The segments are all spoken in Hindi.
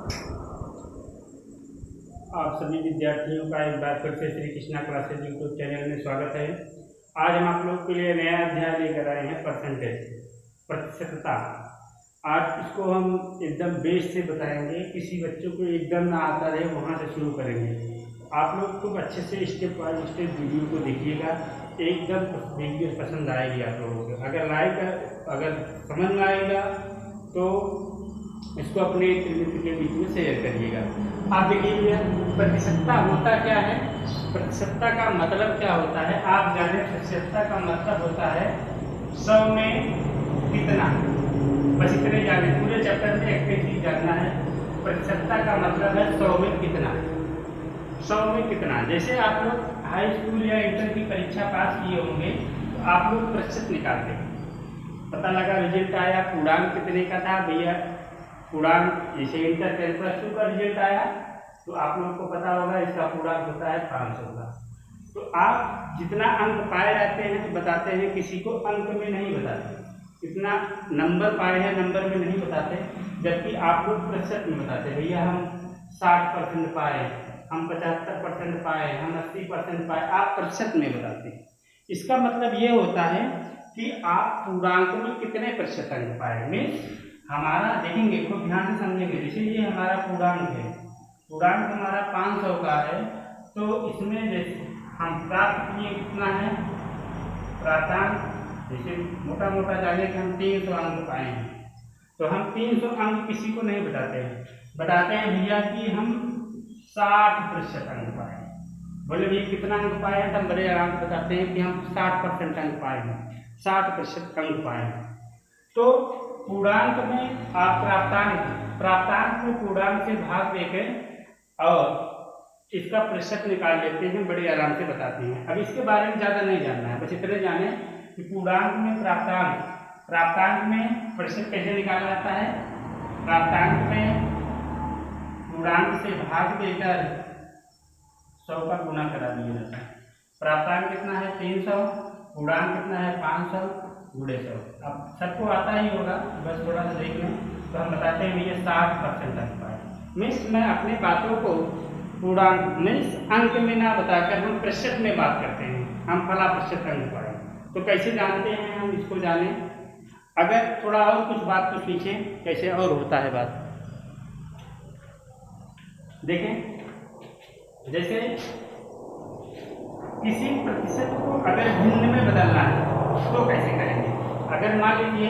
आप सभी विद्यार्थियों का एक बार फिर से Shri Krishna classes YouTube channel में स्वागत है। आज हम आप लोग के लिए नया अध्याय लेकर आए हैं परसेंटेज, प्रतिशतता। आज इसको हम एकदम बेस से बताएंगे। किसी बच्चों को एकदम ना आता रहे वहाँ से शुरू करेंगे। आप लोग खूब अच्छे से स्टेप बाय स्टेप वीडियो को देखिएगा, एकदम वीडियो पसंद आएगी आप लोगों को। अगर समझ में आएगा तो इसको अपने मित्र के बीच में शेयर करिएगा। आप देखिए प्रतिशतता होता क्या है, प्रतिशतता का मतलब क्या होता है। आप जाने प्रतिशतता का मतलब होता है 100 में कितना, बस इतने जाने। पूरे चैप्टर में एक चीज जानना है, प्रतिशतता का मतलब है 100 में कितना। 100 में कितना, जैसे आप लोग हाई स्कूल या इंटर की परीक्षा पास किए होंगे तो आप लोग प्रतिशत निकालते हैं। पता लगा रिजल्ट आया, पूर्णांक कितने का था भैया, पूर्णांक जैसे इंटर 10+2 का रिजल्ट आया तो आप लोगों को पता होगा इसका पूर्णांक होता है 500 का। तो आप जितना अंक पाए जाते हैं तो बताते हैं, किसी को अंक में नहीं बताते। कितना नंबर पाए हैं नंबर में नहीं बताते, जबकि आप लोग प्रतिशत में बताते। भैया हम 60% पाए, हम 75% पाए, हम 80% पाए, आप प्रतिशत में बताते हैं। इसका मतलब ये होता है कि आप पूर्णांक में कितने प्रतिशत अंक पाए। मीन्स हमारा देखेंगे, खूब ध्यान से समझेंगे। जैसे ये हमारा पूर्णांक है, पूर्णांक हमारा 500 का है, तो इसमें जैसे हम प्राप्त किए कितना है प्राप्तांक, जैसे मोटा मोटा जाने कि हम 300 अंक पाए हैं, तो हम 300 अंक किसी को नहीं बताते हैं। बताते हैं भैया कि हम 60% अंक पाए। बोले भैया कितना अंक पाए हैं, तो हम बड़े आराम से बताते हैं कि हम 60% अंक पाए हैं, 60% अंक पाए हैं। तो पूर्णांक में आप प्राप्तांक में पूर्णांक से भाग देकर और इसका प्रतिशत निकाल लेते हैं, बड़े आराम से बताते हैं। अब इसके बारे में ज़्यादा नहीं जानना है, बस इतने जाने कि पूर्णांक में प्राप्तांक में प्रतिशत कैसे निकाला जाता है। प्राप्तांक में पूर्णांक से भाग देकर 100 का गुना करा दिया जाता है। प्राप्तांक कितना है 300, पूर्णांक कितना है 500 गुणे 100। अब सबको आता ही होगा, बस थोड़ा सा देख लें तो हम बताते हैं भैया 60% अंक पाए। मीन्स मैं अपनी बातों को पूर्णांक मीन्स अंक में ना बताकर हम प्रतिशत में बात करते हैं, हम फला प्रतिशत अंक पाए। तो कैसे जानते हैं हम, इसको जाने। अगर थोड़ा और कुछ बात को सीखें कैसे और होता है बात, देखें। जैसे किसी प्रतिशत को अगर भिन्न में बदलना है तो कैसे करेंगे। अगर मान लीजिए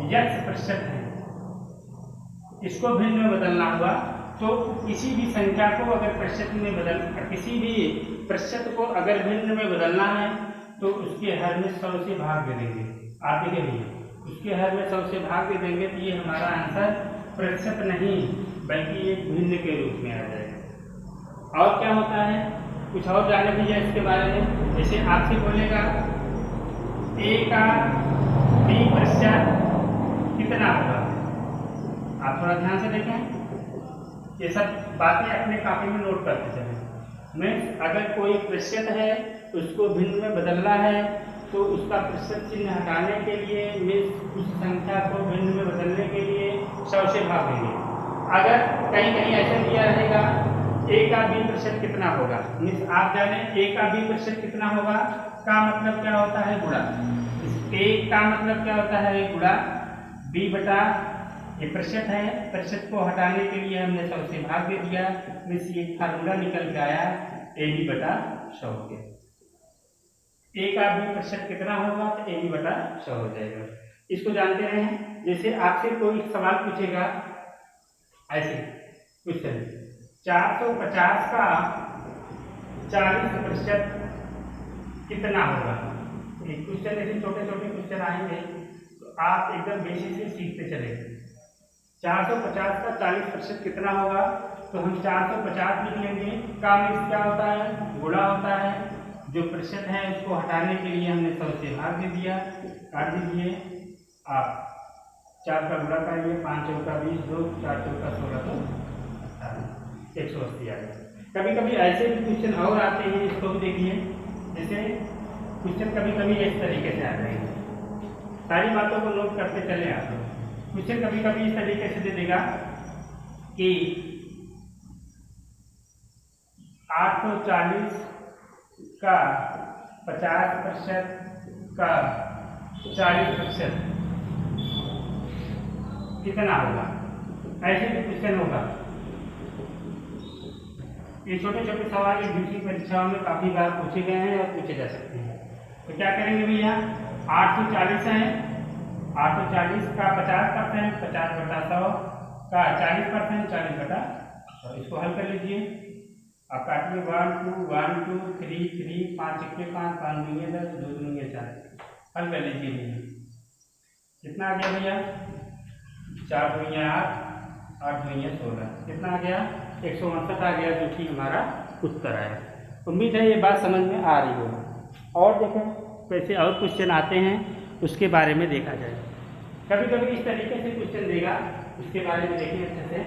x% है, इसको भिन्न में बदलना हुआ तो किसी भी संख्या को अगर प्रतिशत में किसी भी प्रतिशत को अगर भिन्न में बदलना है तो उसके हर में 100 से भाग दे देंगे। आप देखिए उसके हर में 100 से भाग दे देंगे तो ये हमारा आंसर प्रतिशत नहीं बल्कि एक भिन्न के रूप में आ जाएगा। और क्या होता है, कुछ और जाने भैया इसके बारे में। जैसे आपसे बोलेगा a का b% कितना होगा, आप थोड़ा ध्यान से देखें। ये सब बातें अपने कॉपी में नोट करते चलें। मीन्स अगर कोई प्रतिशत है उसको भिन्न में बदलना है तो उसका प्रतिशत चिन्ह हटाने के लिए मीन्स उस संख्या को भिन्न में बदलने के लिए 100 से भाग देंगे। अगर कहीं कहीं ऐसा दिया रहेगा a का b% कितना होगा, मीन्स आप जाने a का b% कितना होगा का मतलब क्या होता है गुणा। a का मतलब क्या होता है गुणा b बटा, ये प्रतिशत है, प्रतिशत को हटाने के लिए हमने 100 से भाग दे दिया। मीन्स ये फार्मूला निकल के आया ab बटा 100 के। a का b% कितना होगा तो ab बटा 100 हो जाएगा। इसको जानते हैं। जैसे आपसे कोई सवाल पूछेगा ऐसे क्वेश्चन, 450 का 40% कितना होगा। एक क्वेश्चन ऐसे छोटे छोटे क्वेश्चन आएंगे तो आप एकदम बेसिक से सीखते चले। 450 का 40% कितना होगा तो हम 450 लिख लेंगे। का मीन्स क्या होता है गुणा होता है, जो प्रतिशत है उसको हटाने के लिए हमने 100 से भाग दे दिया। काट दीजिए आप, 4 का गुणा करिए, 5 चौका 20, 2 4 चौका 16 तो 180 आ गया। कभी कभी ऐसे भी क्वेश्चन और आते हैं, इसको भी देखिए। जैसे क्वेश्चन कभी कभी इस तरीके से आ जाएंगे, सारी बातों को नोट करते चले आप लोग। क्वेश्चन कभी कभी इस तरीके से दे देगा कि 840 का 50% का 40% कितना होगा। ऐसे भी क्वेश्चन होगा। ये छोटे छोटे सवाल दूसरी परीक्षाओं में काफी बार पूछे गए हैं और पूछे जा सकते हैं। तो क्या करेंगे भैया, 840 है, 840 का 50%, 50/100 का 40%, 40/100। इसको हल कर लीजिए। आप काटिए 1 2 1 2 3 3 5 1 5 5 दूनी 10 2 दूनी 4। हल कर लीजिए भैया। कितना आ गया भैया, 4 दूनी 8, 8 दूनी 16। कितना आ गया, 159 आ गया, जो कि हमारा उत्तर आया। उम्मीद है ये बात समझ में आ रही हो। और देखें कैसे और क्वेश्चन आते हैं, उसके बारे में देखा जाए। कभी कभी इस तरीके से क्वेश्चन देगा, उसके बारे में देखें अच्छे से।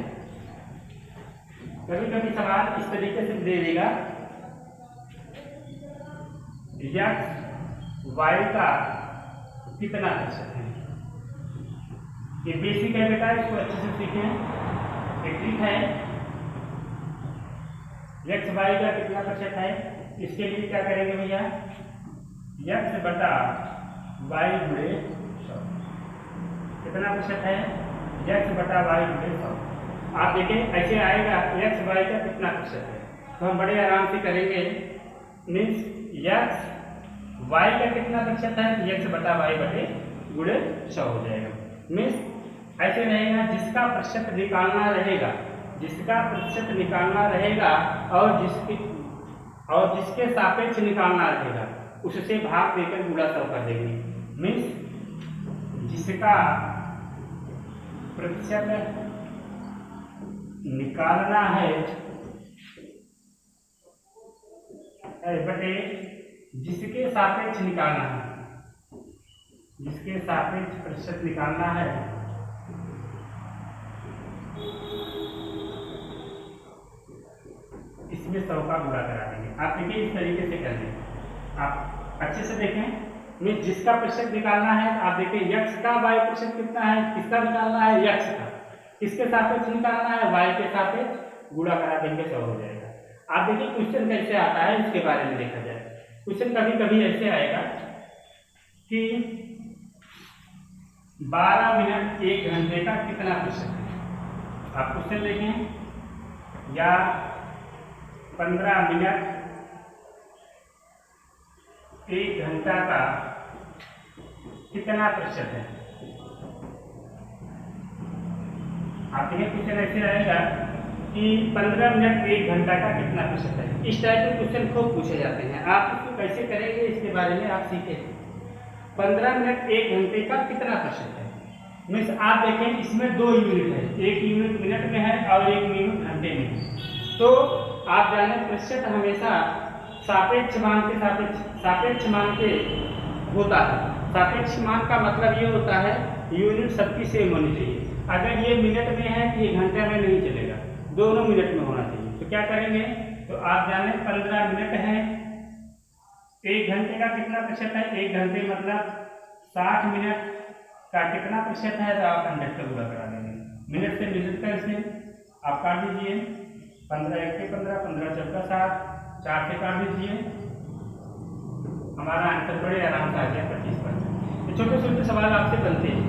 कभी कभी सवाल इस तरीके से दे देगा, x y का कितना प्रतिशत है। ये बेसिक है बेटा, इसको अच्छे से सीखें। एक ट्रिक है, x y का कितना प्रतिशत है। इसके लिए क्या करेंगे भैया, x बटा y गुणे 100। कितना प्रतिशत है, x बटा y गुणे 100। आप देखें ऐसे आएगा, x y का कितना प्रतिशत है, तो हम बड़े आराम से करेंगे। मीन्स x y का कितना प्रतिशत है, x बटा y बटे गुणे 100 हो जाएगा। मीन्स ऐसे रहेगा, जिसका प्रतिशत निकालना रहेगा, जिसका प्रतिशत निकालना रहेगा और जिसके सापेक्ष निकालना रहेगा, उससे भाग देकर गुणा 100 कर देंगे। मीन्स जिसका प्रतिशत निकालना है बटे जिसके सापेक्ष निकालना है, जिसके सापेक्ष प्रतिशत निकालना है, इसमें 100 का गुणा करा देंगे। आप देखिए इस तरीके से कर दें। आप अच्छे से देखें, में जिसका प्रतिशत निकालना है, आप देखिए x का y प्रतिशत कितना है, किसका निकालना है, x का, किसके सापेक्ष निकालना है, y के सापेक्ष, गुणा करा देंगे 100 हो जाएगा। आप देखिए क्वेश्चन कैसे आता है, इसके बारे में देखा जाए। क्वेश्चन कभी कभी ऐसे आएगा कि 12 मिनट 1 घंटे का कितना प्रतिशत है। आप क्वेश्चन देखें, या 15 मिनट 1 घंटा का कितना प्रतिशत है। आप देखिए क्वेश्चन ऐसे रहेगा कि 15 मिनट 1 घंटा का कितना प्रतिशत है। इस टाइप के क्वेश्चन खूब पूछे जाते हैं। आप इसको कैसे करेंगे, इसके बारे में आप सीखें। 15 मिनट 1 घंटे का कितना प्रतिशत है। मीन्स आप देखें इसमें 2 यूनिट है, एक यूनिट मिनट में है और एक यूनिट घंटे में है। तो आप जाने प्रतिशत हमेशा सापेक्ष मान के सापेक्ष मान के होता है। सापेक्ष मान का मतलब ये होता है यूनिट सबकी सेम होनी चाहिए। अगर ये मिनट में है तो ये घंटे में नहीं चलेगा, दोनों मिनट में होना चाहिए। तो क्या करेंगे, तो आप जाने 15 मिनट है, 1 घंटे का कितना प्रतिशत है, 1 घंटे मतलब 60 मिनट का कितना प्रतिशत है, तो आप 100 का गुणा करा देंगे। मिनट से मिनट का इसे आप काट दीजिए, 15 1 के 15, 15 चौका 60, 4 से काट दीजिए, हमारा आंसर बड़े आराम से आ गया 25%। तो छोटे छोटे सवाल आपसे बनते हैं।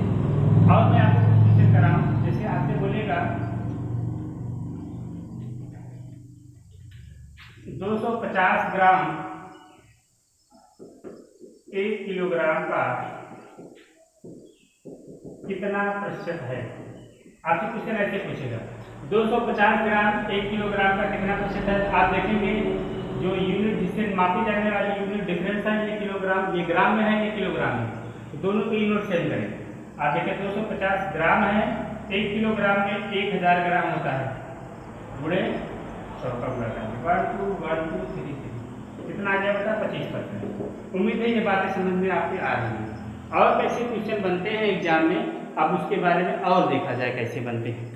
और मैं आपको कुछ क्वेश्चन कराऊं, जैसे आपसे बोलेगा 250 ग्राम 1 किलोग्राम का कितना प्रतिशत है। आपसे क्वेश्चन ऐसे पूछेगा 250 ग्राम 1 किलोग्राम का कितना प्रतिशत है। आप देखेंगे जो यूनिट जिससे मापी जाने वाली यूनिट डिफरेंस है, ये किलोग्राम, ये ग्राम में है, ये किलोग्राम में, तो दोनों की यूनिट सेम करें। आप देखें 250 ग्राम है, 1 किलोग्राम में 1000 ग्राम होता है, गुणे 100 का गुणा करेंगे, 1 2 1 2 3 3, कितना आ गया बेटा 25%। उम्मीद है ये बातें समझ में आपके आ रही हैं। और कैसे क्वेश्चन बनते हैं एग्जाम में, अब उसके बारे में और देखा जाए कैसे बनते हैं।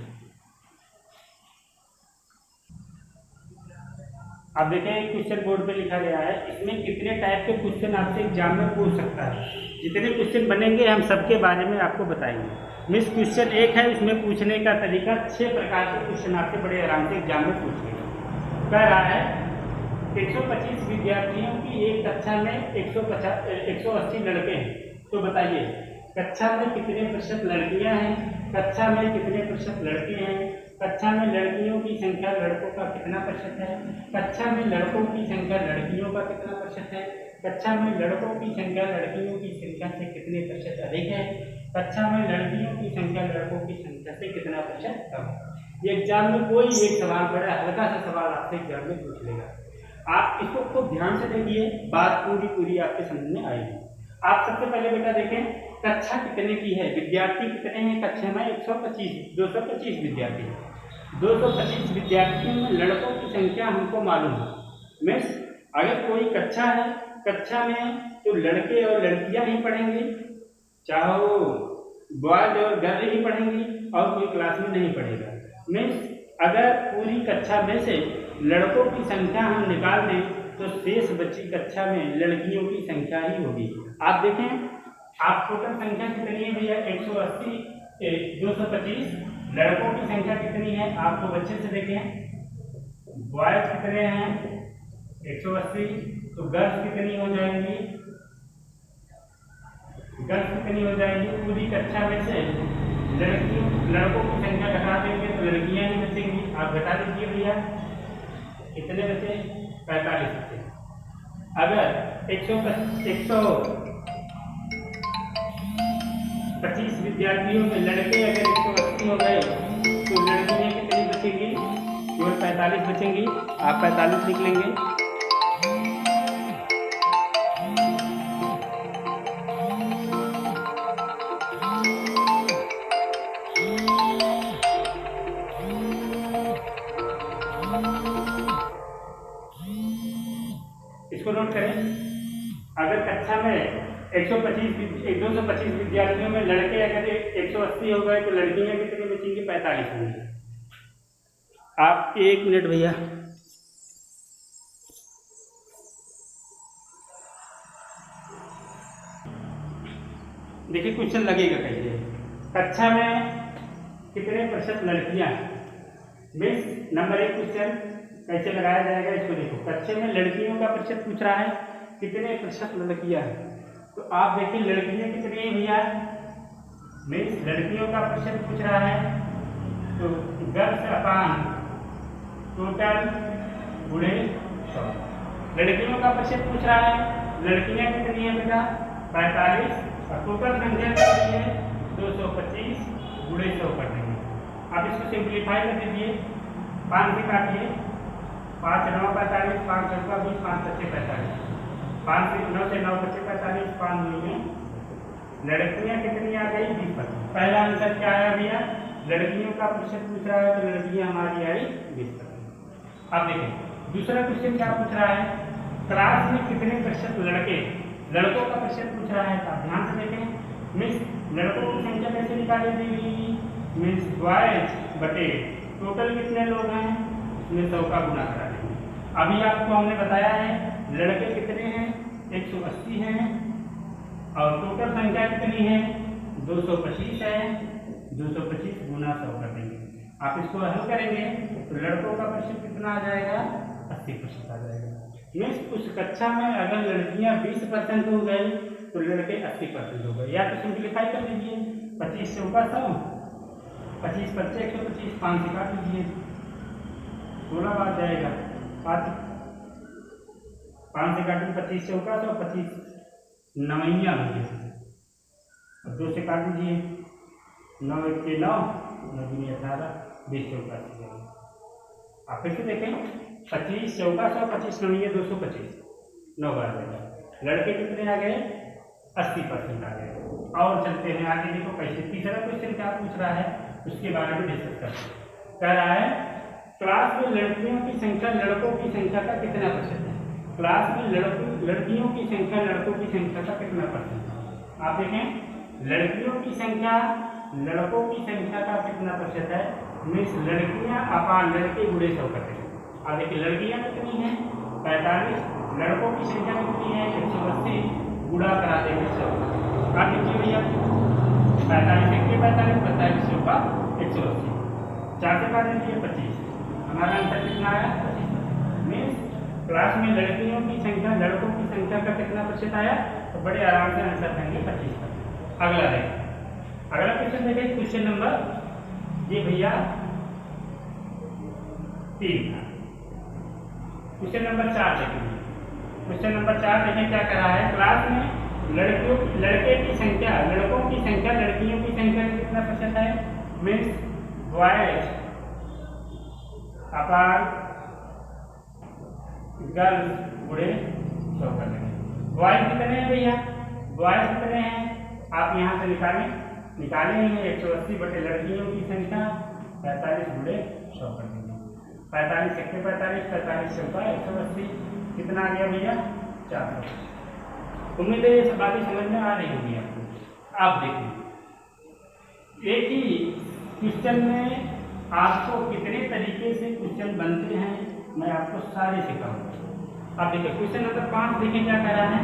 आप देखें क्वेश्चन बोर्ड पे लिखा गया है, इसमें कितने टाइप के क्वेश्चन आपसे एग्जाम में पूछ सकता है। जितने क्वेश्चन बनेंगे हम सबके बारे में आपको बताएंगे। मिस क्वेश्चन एक है, इसमें पूछने का तरीका 6 प्रकार के क्वेश्चन आपसे बड़े आराम से एग्जाम में पूछ लेंगे। कह रहा है 125 विद्यार्थियों की एक कक्षा में 180 लड़के हैं, तो बताइए कक्षा में कितने प्रतिशत लड़कियां हैं, कक्षा में कितने प्रतिशत लड़के हैं, कक्षा में लड़कियों की संख्या लड़कों का कितना प्रतिशत है, कक्षा में लड़कों की संख्या लड़कियों का कितना प्रतिशत है, कक्षा में लड़कों की संख्या लड़कियों की संख्या से कितने प्रतिशत अधिक है, कक्षा में लड़कियों की संख्या लड़कों की संख्या से कितना प्रतिशत कम है। ये एग्जाम में कोई एक सवाल बड़ा हल्का सा सवाल आपसे एग्जाम में पूछ लेगा। आप इसको खूब ध्यान से देखिए, बात पूरी आपके समझ में आएगी। आप सबसे पहले बेटा देखें कक्षा कितने की है, विद्यार्थी कितने हैं कक्षा में 225 विद्यार्थी। 225 विद्यार्थियों में लड़कों की संख्या हमको मालूम है। मिस अगर कोई कक्षा है, कक्षा में तो लड़के और लड़कियां ही पढ़ेंगे, चाहे वो बॉयज और गर्ल ही पढ़ेंगी और कोई क्लास में नहीं पढ़ेगा। मिस अगर पूरी कक्षा में से लड़कों की संख्या हम निकाल दें तो शेष बची कक्षा में लड़कियों की संख्या ही होगी। आप देखें आप टोटल संख्या कितनी है भैया 180 225, लड़कों की संख्या कितनी है आपको बच्चे से देखें, बॉयज कितने हैं 180, तो गर्ल्स कितनी हो जाएंगी, पूरी कक्षा में से लड़कों की संख्या घटा देंगे तो लड़कियां ही बचेंगी। आप घटा दीजिए भैया, कितने बचे 45 बचे। अगर 125 विद्यार्थियों में लड़के अगर 180 हो गए तो लड़कियां कितनी बचेंगी, केवल 45 बचेंगी। आप 45 लिख लेंगे। इसको नोट करें, अगर कक्षा में 225 विद्यार्थियों में लड़के अगर 180 हो गए तो लड़कियां कितनी बचेंगी 45 होंगी। आप 1 मिनट भैया, देखिए क्वेश्चन लगेगा कैसे, कक्षा में कितने प्रतिशत लड़कियां। मिस नंबर 1 क्वेश्चन कैसे लगाया जाएगा इसको देखो, कक्षा में लड़कियों का प्रतिशत पूछ रहा है, कितने प्रतिशत लड़कियां हैं, तो आप देखिए लड़कियां कितनी है भैया, मीन्स लड़कियों का प्रतिशत पूछ रहा है, तो गर्ल्स अपान टोटल गुणे 100। लड़कियों का प्रतिशत पूछ रहा है, लड़कियां कितनी है बेटा 45, और टोटल संख्या कितनी है 225 गुणे 100 कर देंगे। आप इसको सिंप्लीफाई कर दीजिए, 5 से काटिए, 5 9 45, 5 चौका 20, 5 पच्चे 45, 5 से 9 से 9 पच्चे 45, 5 में लड़कियां कितनी आ गई 20%। पहला आंसर क्या आया भैया, लड़कियों का प्रतिशत पूछ रहा है तो लड़कियां हमारी आई 20%। अब देखें दूसरा क्वेश्चन क्या पूछ रहा है, क्लास में कितने प्रतिशत लड़के, लड़कों का प्रतिशत पूछ रहा है। तो आप ध्यान से देखें, मिस लड़कों की संख्या कैसे निकाली जाएगी, मीन्स बॉयज बटे टोटल कितने लोग हैं उसमें 100 का गुना करा देंगे। अभी आपको हमने बताया है लड़के कितने हैं 180 हैं और टोटल संख्या कितनी है 225 है, 225 गुना 100 कर देंगे। आप इसको हल करेंगे तो लड़कों का प्रतिशत कितना आ जाएगा 80% आ जाएगा। मीन्स उस कक्षा में अगर लड़कियां 20% हो गई तो लड़के 80% हो गए। या तो सिंप्लीफाई कर लीजिए, 25 से ऊपर 100, 25 पच्चे 125, 5 से काट लीजिए 16 बार जाएगा, 5 से काटेंगे 25 से ऊपर 100, 25 नवैया हो गया, 2 से काट लीजिए 9 1 के 9, 9 दूनी 18, 20 से ऊपर 80। आप फिर से देखें 25 चौका 100, 25 नवैया 225, 9 बार जाएगा। लड़के कितने आ गए 80% आ गए। और चलते हैं आगे, देखो कैसे तीसरा क्वेश्चन क्या पूछ रहा है उसके बारे में डिस्कस करते हैं। कह रहा है क्लास में लड़कियों की संख्या लड़कों की संख्या का कितना प्रतिशत है, क्लास में लड़कियों की संख्या लड़कों की संख्या का कितना प्रतिशत है। आप देखें लड़कियों की संख्या लड़कों की संख्या का कितना प्रतिशत है, मीन्स लड़कियां अपान लड़के गुणे 100 करते हैं। अब देखिए लड़कियां कितनी हैं 45, लड़कों की संख्या कितनी है 180, गुणा करा देंगे 100। अब देखिए भैया 45 1 45 45 का 180, 4 से काट दीजिए 25, हमारा आंसर कितना आया 25। मीन्स क्लास में लड़कियों की संख्या लड़कों की संख्या का कितना प्रतिशत आया, तो बड़े आराम से आंसर देंगे 25%। अगला देखें, अगला क्वेश्चन देखें, क्वेश्चन नंबर ये भैया 3 था। क्वेश्चन नंबर 4 देखेंगे, क्वेश्चन नंबर 4 देखें क्या कर रहा है, क्लास में लड़के की संख्या लड़कों की संख्या लड़कियों की संख्या कितना प्रतिशत है, मीन्स बॉयज अपान गर्ल्स गुणे 100 कर देंगे। बॉयज कितने हैं भैया, बॉयज कितने हैं आप यहाँ से निकाले ही है 180 बटे लड़कियों की संख्या 45 गुणे 100 कर देंगे। 45 1 45 45 चौका 180, कितना आ गया भैया 400। उम्मीद है ये सब बातें समझ में आ रही होंगी आपको। आप देखिए एक ही क्वेश्चन में आपको कितने तरीके से क्वेश्चन बनते हैं मैं आपको सारे सिखाऊंगा। आप देखिए क्वेश्चन नंबर 5 देखिए क्या कर रहा है,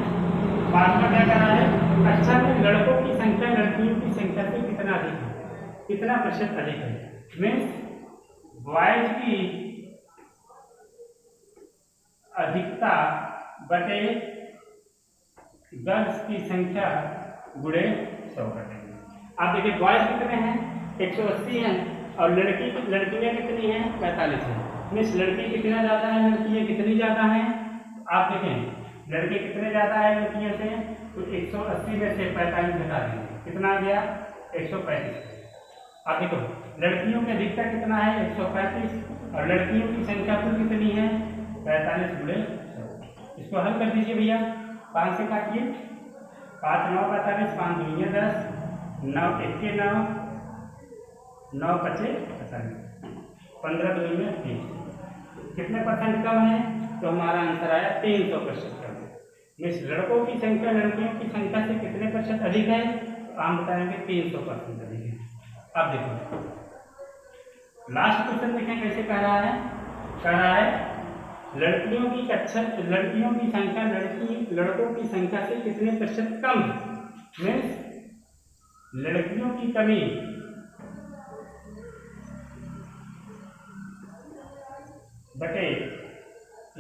5 में क्या कर रहा है, कक्षा में लड़कों की संख्या लड़कियों की संख्या से कितना अधिक है, कितना प्रतिशत अधिक है, मीन्स बॉयज की अधिकता बटे गर्ल्स की संख्या गुणे 100 कर देंगे। आप देखिए बॉयज कितने हैं 180 हैं और लड़कियां कितनी हैं 45 हैं, मीन्स लड़की कितना ज़्यादा है लड़कियां कितनी ज़्यादा हैं, आप देखें लड़के कितने ज़्यादा है लड़कियों से, तो 180 में से 45 घटा देंगे, कितना आ गया 135। आप देखो लड़कियों की अधिकता कितना है 135 और लड़कियों की संख्या तो कितनी है 45 गुणे 100। इसको हल कर दीजिए भैया, 5 से काटिए, 5 9 45, 5 2 10, 9 1 9, 9 5 45, 15 2 30, कितने परसेंट कम है, तो हमारा आंसर आया 300% कम है। मीन्स लड़कों की संख्या लड़कियों की संख्या से कितने प्रतिशत अधिक है, तो हम बताएंगे 300% अधिक है। अब देखो लास्ट क्वेश्चन देखें कैसे कह रहा है, लड़कियों की संख्या लड़कों की संख्या से कितने प्रतिशत कम है, मीन्स लड़कियों की कमी बटे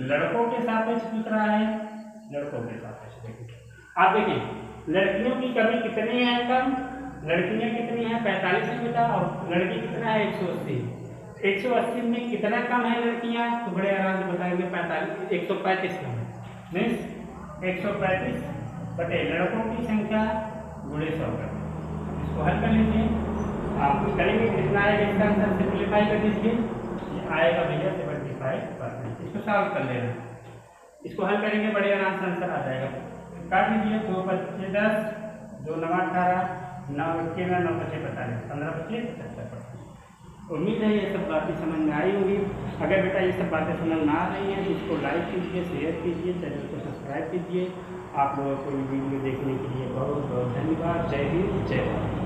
लड़कों के सापेक्ष पूछ रहा है, लड़कों के सापेक्ष। देखिए आप देखिए लड़कियों की कमी कितनी है कम, लड़कियां कितनी है 45 में बेटा और लड़की कितना है 180, 180 में कितना कम है लड़कियां, तो बड़े आराम से बताएंगे 135 कम है, मीन्स 135 बटे लड़कों की संख्या गुणे 100 कर। इसको हल कर लीजिए, आप करेंगे कितना आएगा इसका आंसर सिंप्लीफाई कर दीजिए, ये आएगा भैया 75%। इसको सॉल्व कर लेना, इसको हल करेंगे बड़े आराम से आंसर आ जाएगा। काट दीजिए 2 5 10, 2 9 18, 9 1 9 5 45, 15 25 75%। उम्मीद है ये सब बातें समझ में आई होंगी। अगर बेटा ये सब बातें समझ में आ रही हैं तो इसको लाइक कीजिए, शेयर कीजिए, चैनल को सब्सक्राइब कीजिए। आप लोगों को वीडियो देखने के लिए बहुत बहुत धन्यवाद। जय हिंद जय भारत।